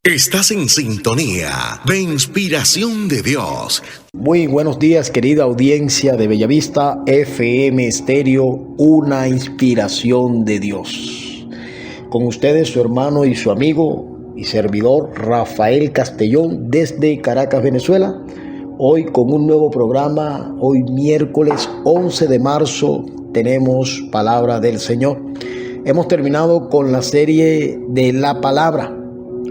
Estás en sintonía de Inspiración de Dios. Muy buenos días, querida audiencia de Bellavista FM Estéreo, una inspiración de Dios. Con ustedes su hermano y su amigo y servidor Rafael Castellón desde Caracas, Venezuela. Hoy con un nuevo programa, hoy miércoles 11 de marzo tenemos Palabra del Señor. Hemos terminado con la serie de la Palabra.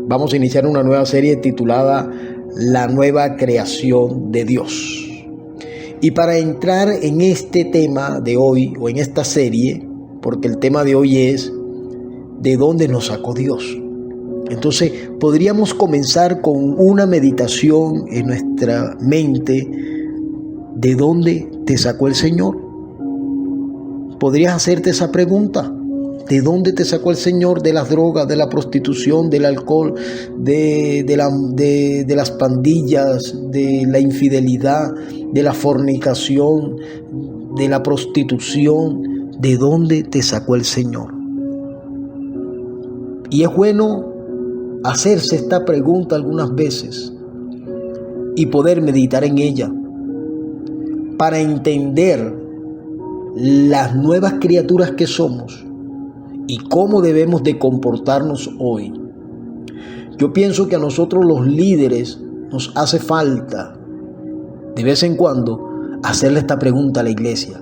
Vamos a iniciar una nueva serie titulada La Nueva Creación de Dios. Y para entrar en este tema de hoy, o en esta serie, porque el tema de hoy es ¿de dónde nos sacó Dios? Entonces, podríamos comenzar con una meditación en nuestra mente. ¿De dónde te sacó el Señor? ¿Podrías hacerte esa pregunta? ¿De dónde te sacó el Señor? ¿De las drogas, de la prostitución, del alcohol, de las pandillas, de la infidelidad, de la fornicación, de la prostitución? ¿De dónde te sacó el Señor? Y es bueno hacerse esta pregunta algunas veces y poder meditar en ella para entender las nuevas criaturas que somos y cómo debemos de comportarnos hoy. Yo pienso que a nosotros los líderes nos hace falta de vez en cuando hacerle esta pregunta a la iglesia: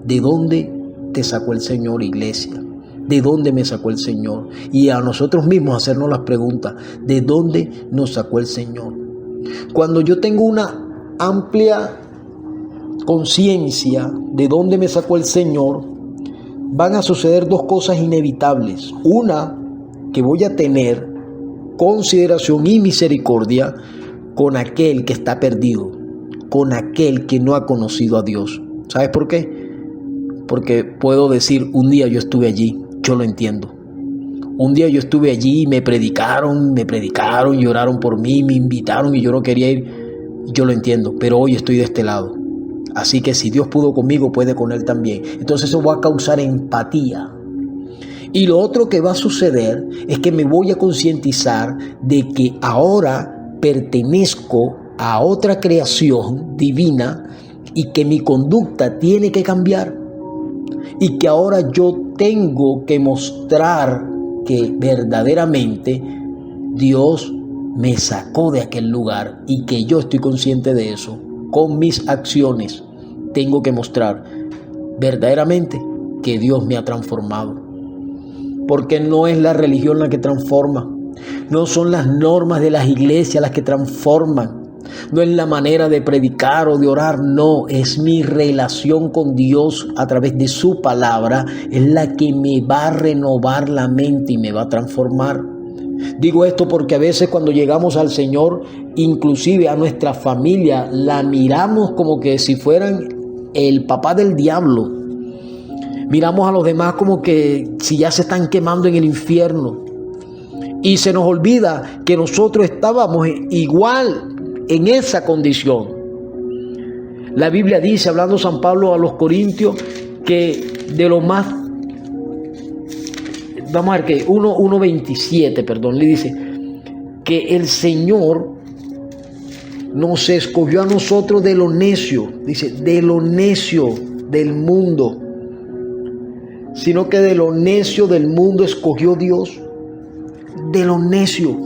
¿de dónde te sacó el Señor, iglesia? ¿De dónde me sacó el Señor? Y a nosotros mismos hacernos las preguntas: ¿de dónde nos sacó el Señor? Cuando yo tengo una amplia conciencia de dónde me sacó el Señor, van a suceder dos cosas inevitables. Una, que voy a tener consideración y misericordia con aquel que está perdido, con aquel que no ha conocido a Dios. ¿Sabes por qué? Porque puedo decir: un día yo estuve allí, yo lo entiendo. Un día yo estuve allí y me predicaron y oraron por mí, me invitaron y yo no quería ir. Yo lo entiendo, pero hoy estoy de este lado. Así que si Dios pudo conmigo, puede con él también. Entonces eso va a causar empatía. Y lo otro que va a suceder es que me voy a concientizar de que ahora pertenezco a otra creación divina y que mi conducta tiene que cambiar. Y que ahora yo tengo que mostrar que verdaderamente Dios me sacó de aquel lugar y que yo estoy consciente de eso. Con mis acciones tengo que mostrar verdaderamente que Dios me ha transformado. Porque no es la religión la que transforma, no son las normas de las iglesias las que transforman, no es la manera de predicar o de orar, no, es mi relación con Dios a través de su palabra, es la que me va a renovar la mente y me va a transformar. Digo esto porque a veces cuando llegamos al Señor, inclusive a nuestra familia, la miramos como que si fueran el papá del diablo. Miramos a los demás como que si ya se están quemando en el infierno. Y se nos olvida que nosotros estábamos igual en esa condición. La Biblia dice, hablando San Pablo a los Corintios, que de lo más... Vamos a ver que 1:27, le dice que el Señor nos escogió a nosotros de lo necio, dice, de lo necio del mundo, sino que de lo necio del mundo escogió Dios, de lo necio.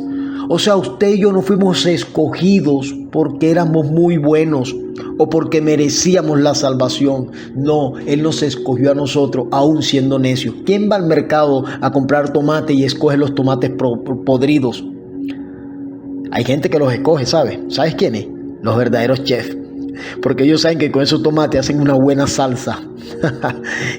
O sea, usted y yo no fuimos escogidos porque éramos muy buenos o porque merecíamos la salvación. No, Él nos escogió a nosotros aún siendo necios. ¿Quién va al mercado a comprar tomate y escoge los tomates podridos? Hay gente que los escoge, ¿sabes? ¿Sabes quiénes? Los verdaderos chefs. Porque ellos saben que con esos tomates hacen una buena salsa.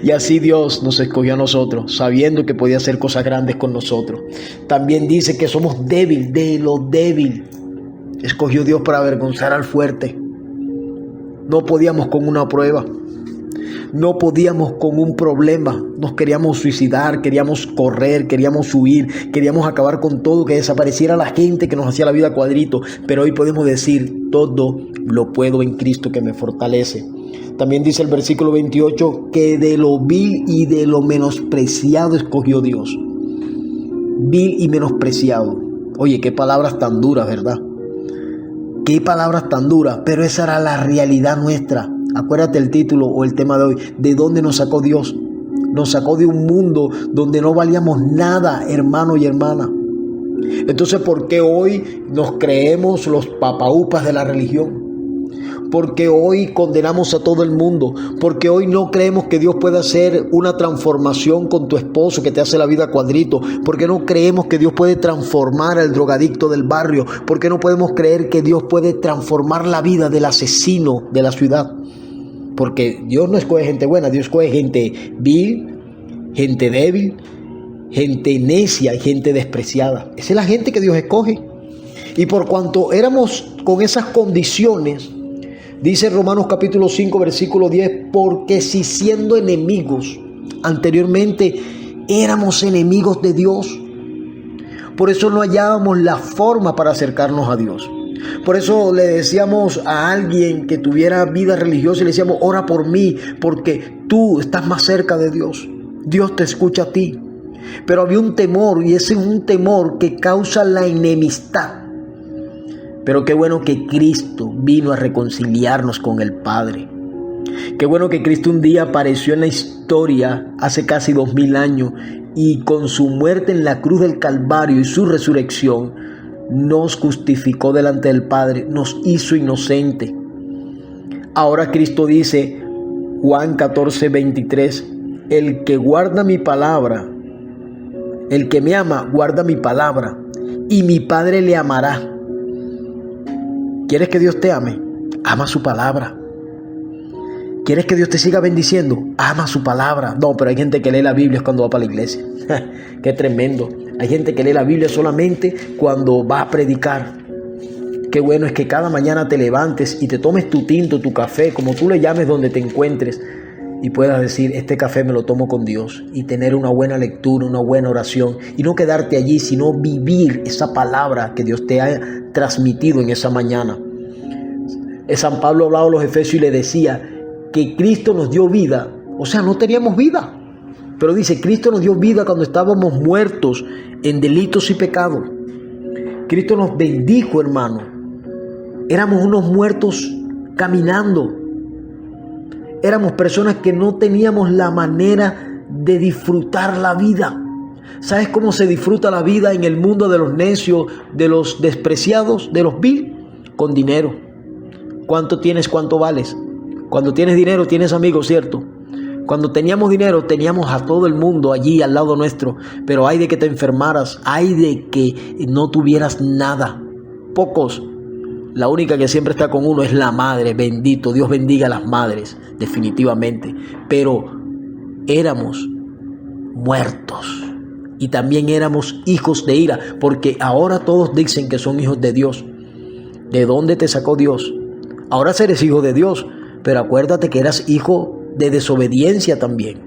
Y así Dios nos escogió a nosotros, sabiendo que podía hacer cosas grandes con nosotros. También dice que somos débiles, de lo débil escogió Dios para avergonzar al fuerte. No podíamos con una prueba, no podíamos con un problema, nos queríamos suicidar, queríamos correr, queríamos huir, queríamos acabar con todo, que desapareciera la gente que nos hacía la vida cuadrito, pero hoy podemos decir: todo lo puedo en Cristo que me fortalece. También dice el versículo 28 que de lo vil y de lo menospreciado escogió Dios. Vil y menospreciado. Oye, qué palabras tan duras, ¿verdad? Qué palabras tan duras, pero esa era la realidad nuestra. Acuérdate el título o el tema de hoy. ¿De dónde nos sacó Dios? Nos sacó de un mundo donde no valíamos nada, hermano y hermana. Entonces, ¿por qué hoy nos creemos los papaupas de la religión? Porque hoy condenamos a todo el mundo, porque hoy no creemos que Dios pueda hacer una transformación con tu esposo que te hace la vida cuadrito, porque no creemos que Dios puede transformar al drogadicto del barrio, porque no podemos creer que Dios puede transformar la vida del asesino de la ciudad, porque Dios no escoge gente buena, Dios escoge gente vil, gente débil, gente necia y gente despreciada. Esa es la gente que Dios escoge. Y por cuanto éramos con esas condiciones, dice Romanos capítulo 5 versículo 10, porque si siendo enemigos, anteriormente éramos enemigos de Dios, por eso no hallábamos la forma para acercarnos a Dios. Por eso le decíamos a alguien que tuviera vida religiosa, y le decíamos, ora por mí, porque tú estás más cerca de Dios. Dios te escucha a ti. Pero había un temor, y ese es un temor que causa la enemistad. Pero qué bueno que Cristo vino a reconciliarnos con el Padre. Qué bueno que Cristo un día apareció en la historia hace casi 2000 años y con su muerte en la cruz del Calvario y su resurrección nos justificó delante del Padre, nos hizo inocente. Ahora Cristo dice, Juan 14:23, el que guarda mi palabra, el que me ama, guarda mi palabra, y mi Padre le amará. ¿Quieres que Dios te ame? Ama su palabra. ¿Quieres que Dios te siga bendiciendo? Ama su palabra. No, pero hay gente que lee la Biblia cuando va para la iglesia. Qué tremendo. Hay gente que lee la Biblia solamente cuando va a predicar. Qué bueno es que cada mañana te levantes y te tomes tu tinto, tu café, como tú le llames donde te encuentres, y puedas decir, este café me lo tomo con Dios, y tener una buena lectura, una buena oración, y no quedarte allí, sino vivir esa palabra que Dios te ha transmitido en esa mañana. San Pablo hablaba a los Efesios y le decía que Cristo nos dio vida, o sea, no teníamos vida, pero dice, Cristo nos dio vida cuando estábamos muertos en delitos y pecados. Cristo nos bendijo, hermano. Éramos unos muertos caminando. Éramos personas que no teníamos la manera de disfrutar la vida. ¿Sabes cómo se disfruta la vida en el mundo de los necios, de los despreciados, de los vil? Con dinero. ¿Cuánto tienes? ¿Cuánto vales? Cuando tienes dinero tienes amigos, ¿cierto? Cuando teníamos dinero teníamos a todo el mundo allí al lado nuestro, pero hay de que te enfermaras, hay de que no tuvieras nada. Pocos. La única que siempre está con uno es la madre, bendito, Dios bendiga a las madres, definitivamente. Pero éramos muertos y también éramos hijos de ira, porque ahora todos dicen que son hijos de Dios. ¿De dónde te sacó Dios? Ahora eres hijo de Dios, pero acuérdate que eras hijo de desobediencia también.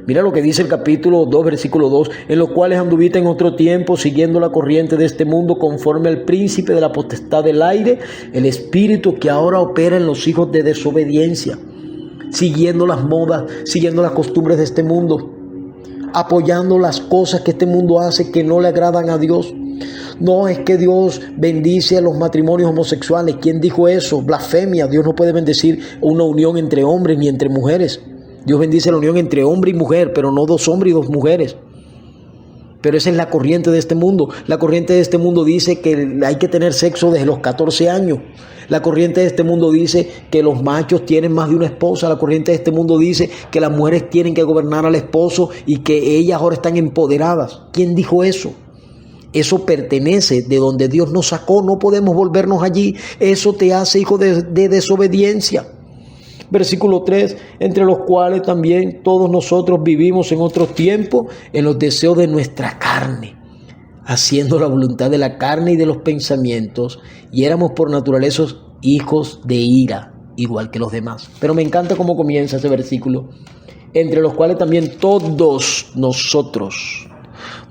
Mira lo que dice el capítulo 2, versículo 2, en los cuales anduviste en otro tiempo siguiendo la corriente de este mundo conforme al príncipe de la potestad del aire, el espíritu que ahora opera en los hijos de desobediencia, siguiendo las modas, siguiendo las costumbres de este mundo, apoyando las cosas que este mundo hace que no le agradan a Dios. No es que Dios bendice a los matrimonios homosexuales. ¿Quién dijo eso? Blasfemia. Dios no puede bendecir una unión entre hombres ni entre mujeres. Dios bendice la unión entre hombre y mujer, pero no dos hombres y dos mujeres. Pero esa es la corriente de este mundo. La corriente de este mundo dice que hay que tener sexo desde los 14 años. La corriente de este mundo dice que los machos tienen más de una esposa. La corriente de este mundo dice que las mujeres tienen que gobernar al esposo y que ellas ahora están empoderadas. ¿Quién dijo eso? Eso pertenece de donde Dios nos sacó. No podemos volvernos allí. Eso te hace hijo de desobediencia. Versículo 3, entre los cuales también todos nosotros vivimos en otro tiempo en los deseos de nuestra carne, haciendo la voluntad de la carne y de los pensamientos, y éramos por naturaleza hijos de ira, igual que los demás. Pero me encanta cómo comienza ese versículo, entre los cuales también todos nosotros,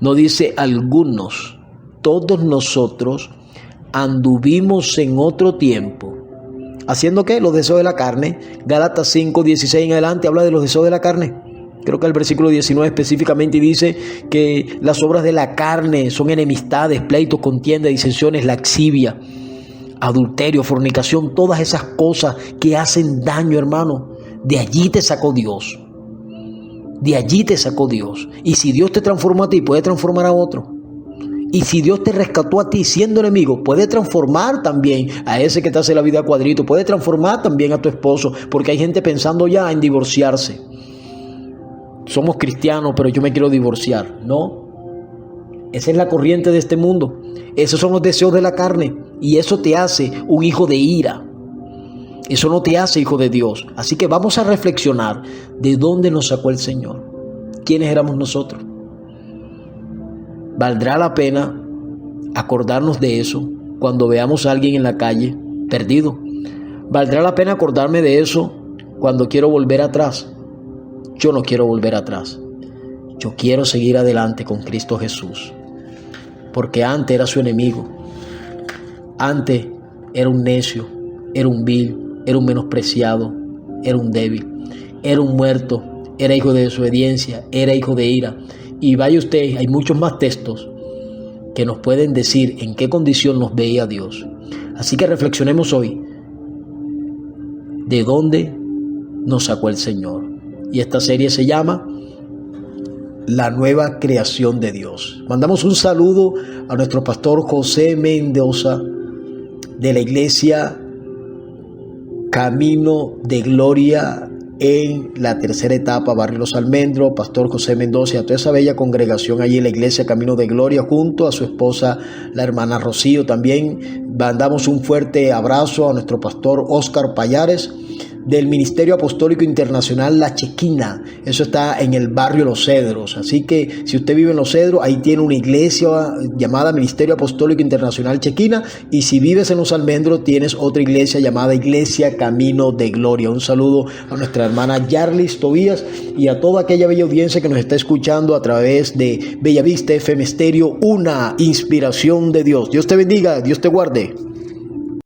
no dice algunos, todos nosotros anduvimos en otro tiempo. ¿Haciendo qué? Los deseos de la carne. Gálatas 5:16 en adelante habla de los deseos de la carne. Creo que el versículo 19 específicamente dice que las obras de la carne son enemistades, pleitos, contiendas, disensiones, laxivia, adulterio, fornicación, todas esas cosas que hacen daño, hermano. De allí te sacó Dios. De allí te sacó Dios. Y si Dios te transformó a ti, puede transformar a otro. Y si Dios te rescató a ti siendo enemigo, puede transformar también a ese que te hace la vida a cuadrito. Puede transformar también a tu esposo. Porque hay gente pensando ya en divorciarse. Somos cristianos, pero yo me quiero divorciar. No. Esa es la corriente de este mundo. Esos son los deseos de la carne. Y eso te hace un hijo de ira. Eso no te hace hijo de Dios. Así que vamos a reflexionar de dónde nos sacó el Señor. ¿Quiénes éramos nosotros? Valdrá la pena acordarnos de eso cuando veamos a alguien en la calle perdido. Valdrá la pena acordarme de eso cuando quiero volver atrás. Yo no quiero volver atrás. Yo quiero seguir adelante con Cristo Jesús. Porque antes era su enemigo. Antes era un necio, era un vil, era un menospreciado, era un débil, era un muerto, era hijo de desobediencia, era hijo de ira. Y vaya usted, hay muchos más textos que nos pueden decir en qué condición nos veía Dios. Así que reflexionemos hoy de dónde nos sacó el Señor. Y esta serie se llama La Nueva Creación de Dios. Mandamos un saludo a nuestro pastor José Mendoza de la iglesia Camino de Gloria en la tercera etapa, Barrio Los Almendros. Pastor José Mendoza y a toda esa bella congregación allí en la iglesia Camino de Gloria, junto a su esposa, la hermana Rocío. También mandamos un fuerte abrazo a nuestro pastor Óscar Payares del Ministerio Apostólico Internacional La Chequina. Eso está en el barrio Los Cedros. Así que si usted vive en Los Cedros, ahí tiene una iglesia llamada Ministerio Apostólico Internacional Chequina. Y si vives en Los Almendros, tienes otra iglesia llamada Iglesia Camino de Gloria. Un saludo a nuestra hermana Yarlis Tobías y a toda aquella bella audiencia que nos está escuchando a través de Bellavista FM Estéreo, una inspiración de Dios. Dios te bendiga, Dios te guarde.